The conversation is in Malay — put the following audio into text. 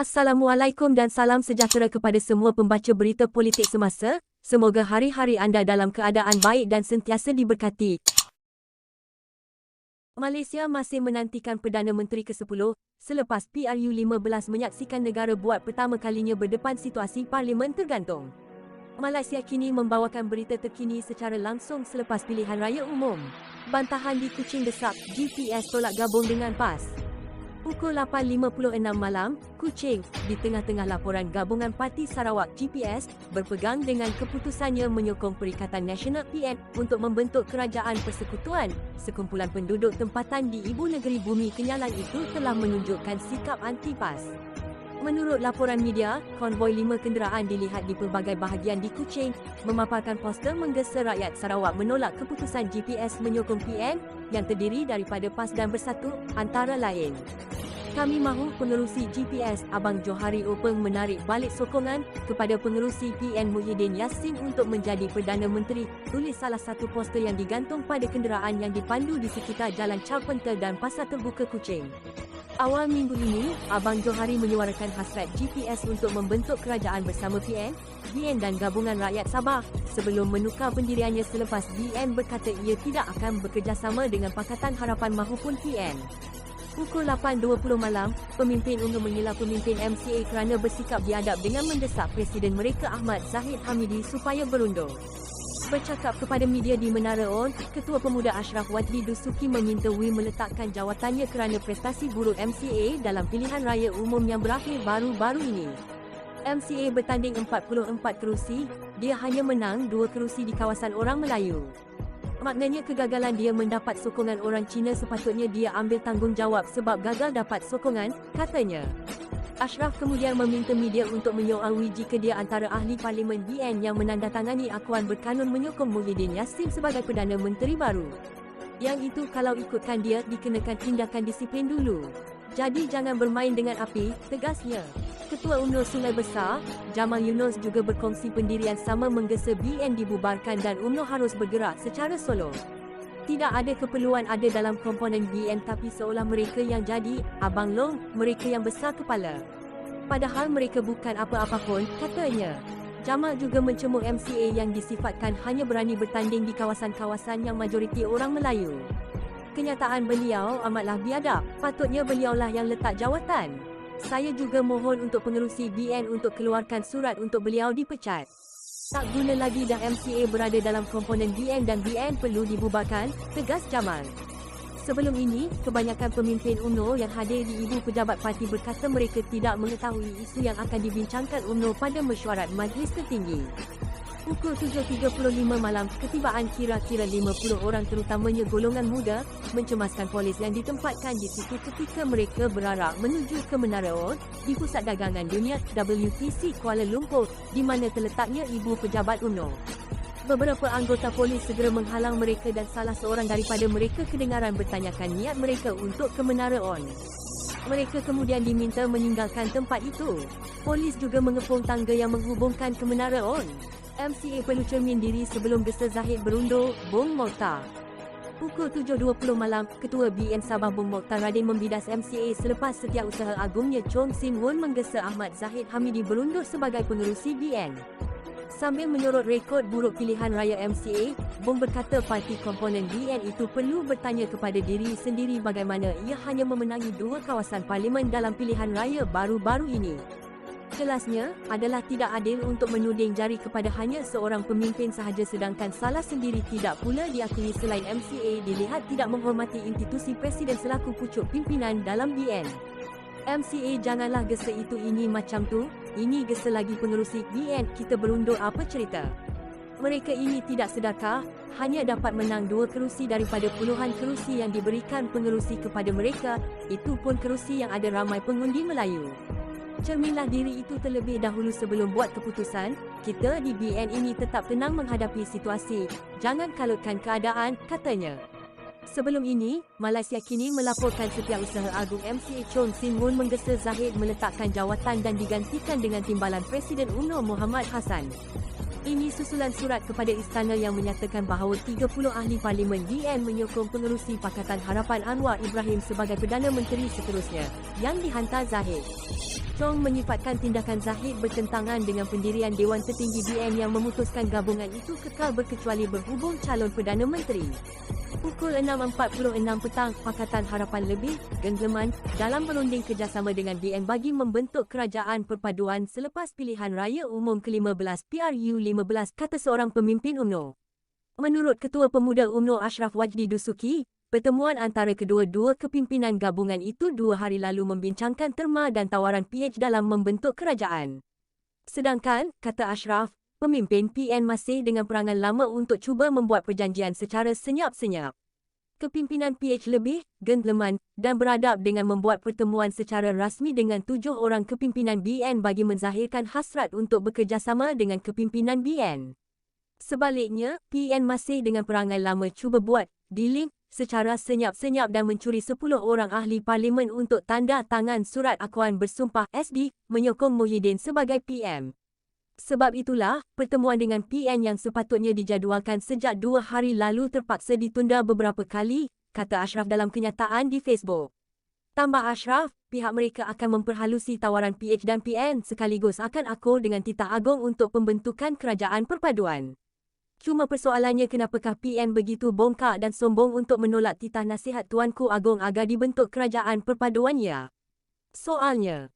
Assalamualaikum dan salam sejahtera kepada semua pembaca berita politik semasa. Semoga hari-hari anda dalam keadaan baik dan sentiasa diberkati. Malaysia masih menantikan Perdana Menteri ke-10 selepas PRU15 menyaksikan negara buat pertama kalinya berdepan situasi parlimen tergantung. Malaysia kini membawakan berita terkini secara langsung selepas pilihan raya umum. Bantahan di Kuching desak GPS tolak gabung dengan PAS. Pukul 8.56 malam, Kuching, di tengah-tengah laporan gabungan Parti Sarawak GPS, berpegang dengan keputusannya menyokong Perikatan Nasional PN untuk membentuk Kerajaan Persekutuan. Sekumpulan penduduk tempatan di Ibu Negeri Bumi Kenyalan itu telah menunjukkan sikap anti-PAS. Menurut laporan media, konvoi 5 kenderaan dilihat di pelbagai bahagian di Kuching, memaparkan poster menggesa rakyat Sarawak menolak keputusan GPS menyokong PN yang terdiri daripada PAS dan Bersatu, antara lain. Kami mahu pengerusi GPS Abang Johari Openg menarik balik sokongan kepada pengerusi PN Muhyiddin Yassin untuk menjadi Perdana Menteri, tulis salah satu poster yang digantung pada kenderaan yang dipandu di sekitar Jalan Carpenter dan Pasar Terbuka Kuching. Awal minggu ini, Abang Johari menyuarakan hasrat GPS untuk membentuk kerajaan bersama PN, BN dan Gabungan Rakyat Sabah sebelum menukar pendiriannya selepas BN berkata ia tidak akan bekerjasama dengan Pakatan Harapan maupun PN. Pukul 8.20 malam, pemimpin UMNO menghela pemimpin MCA kerana bersikap biadab dengan mendesak Presiden mereka Ahmad Zahid Hamidi supaya berundur. Bercakap kepada media di Menara On, Ketua Pemuda Ashraf Wadli Dusuki meminta WI meletakkan jawatannya kerana prestasi buruk MCA dalam pilihan raya umum yang berakhir baru-baru ini. MCA bertanding 44 kerusi, dia hanya menang 2 kerusi di kawasan orang Melayu. Maknanya kegagalan dia mendapat sokongan orang Cina sepatutnya dia ambil tanggungjawab sebab gagal dapat sokongan, katanya. Ashraf kemudian meminta media untuk menyoalwi jika dia antara ahli Parlimen BN yang menandatangani akuan berkanun menyokong Muhyiddin Yassin sebagai Perdana Menteri baru. Yang itu kalau ikutkan dia dikenakan tindakan disiplin dulu. Jadi jangan bermain dengan api, tegasnya. Ketua UMNO Sungai Besar, Jamal Yunus juga berkongsi pendirian sama menggesa BN dibubarkan dan UMNO harus bergerak secara solo. Tidak ada keperluan ada dalam komponen BN tapi seolah mereka yang jadi, Abang Long, mereka yang besar kepala. Padahal mereka bukan apa-apa pun, katanya. Jamal juga mencemooh MCA yang disifatkan hanya berani bertanding di kawasan-kawasan yang majoriti orang Melayu. Kenyataan beliau amatlah biadab, patutnya beliaulah yang letak jawatan. Saya juga mohon untuk pengerusi BN untuk keluarkan surat untuk beliau dipecat. Tak guna lagi dah MCA berada dalam komponen BN dan BN perlu dibubarkan, tegas Jamal. Sebelum ini, kebanyakan pemimpin UMNO yang hadir di Ibu Pejabat Parti berkata mereka tidak mengetahui isu yang akan dibincangkan UMNO pada mesyuarat Majlis Tertinggi. Pukul 7.35 malam, ketibaan kira-kira 50 orang terutamanya golongan muda, mencemaskan polis yang ditempatkan di situ ketika mereka berarak menuju ke Menara On, di Pusat Dagangan Dunia WTC Kuala Lumpur, di mana terletaknya Ibu Pejabat UMNO. Beberapa anggota polis segera menghalang mereka dan salah seorang daripada mereka kedengaran bertanyakan niat mereka untuk ke Menara On. Mereka kemudian diminta meninggalkan tempat itu. Polis juga mengepung tangga yang menghubungkan ke Menara On. MCA perlu cermin diri sebelum gesa Zahid berundur, Bung Mokhtar. Pukul 7.20 malam, Ketua BN Sabah Bung Mokhtar Radin membidas MCA selepas Setiausaha Agungnya Chong Sin Won menggesa Ahmad Zahid Hamidi berundur sebagai pengerusi BN. Sambil menyorot rekod buruk pilihan raya MCA, Bung berkata parti komponen BN itu perlu bertanya kepada diri sendiri bagaimana ia hanya memenangi 2 kawasan parlimen dalam pilihan raya baru-baru ini. Jelasnya, adalah tidak adil untuk menuding jari kepada hanya seorang pemimpin sahaja sedangkan salah sendiri tidak pula diakui selain MCA dilihat tidak menghormati institusi Presiden selaku pucuk pimpinan dalam BN. MCA janganlah gesa itu ini macam tu, ini gesa lagi pengerusi BN kita berundur apa cerita. Mereka ini tidak sedarkah, hanya dapat menang 2 kerusi daripada puluhan kerusi yang diberikan pengerusi kepada mereka, itu pun kerusi yang ada ramai pengundi Melayu. Cerminlah diri itu terlebih dahulu sebelum buat keputusan. Kita di BN ini tetap tenang menghadapi situasi. Jangan kalutkan keadaan, katanya. Sebelum ini, Malaysia kini melaporkan Setiausaha Agung MCA Chong Sin Won menggesa Zahid meletakkan jawatan dan digantikan dengan timbalan Presiden UMNO Muhammad Hassan. Ini susulan surat kepada istana yang menyatakan bahawa 30 ahli parlimen DN menyokong pengerusi Pakatan Harapan Anwar Ibrahim sebagai Perdana Menteri seterusnya, yang dihantar Zahid. Chong menyifatkan tindakan Zahid bertentangan dengan pendirian Dewan Tertinggi DN yang memutuskan gabungan itu kekal berkecuali berhubung calon Perdana Menteri. Pukul 6.46 petang, Pakatan Harapan lebih genggaman dalam berunding kerjasama dengan DN bagi membentuk kerajaan perpaduan selepas pilihan raya umum ke-15 PRU15, kata seorang pemimpin UMNO. Menurut Ketua Pemuda UMNO Ashraf Wajdi Dusuki, pertemuan antara kedua-dua kepimpinan gabungan itu 2 hari lalu membincangkan terma dan tawaran PH dalam membentuk kerajaan. Sedangkan, kata Ashraf, pemimpin PN masih dengan perangan lama untuk cuba membuat perjanjian secara senyap-senyap. Kepimpinan PH lebih gentleman dan beradab dengan membuat pertemuan secara rasmi dengan 7 orang kepimpinan BN bagi menzahirkan hasrat untuk bekerjasama dengan kepimpinan BN. Sebaliknya, PN masih dengan perangai lama cuba buat dealing secara senyap-senyap dan mencuri 10 orang ahli parlimen untuk tanda tangan surat akuan bersumpah SD menyokong Muhyiddin sebagai PM. Sebab itulah, pertemuan dengan PN yang sepatutnya dijadualkan sejak 2 hari lalu terpaksa ditunda beberapa kali, kata Ashraf dalam kenyataan di Facebook. Tambah Ashraf, pihak mereka akan memperhalusi tawaran PH dan PN sekaligus akan akur dengan titah agung untuk pembentukan kerajaan perpaduan. Cuma persoalannya kenapakah PN begitu bongkak dan sombong untuk menolak titah nasihat Tuanku Agong agar dibentuk kerajaan perpaduan ya? Soalnya,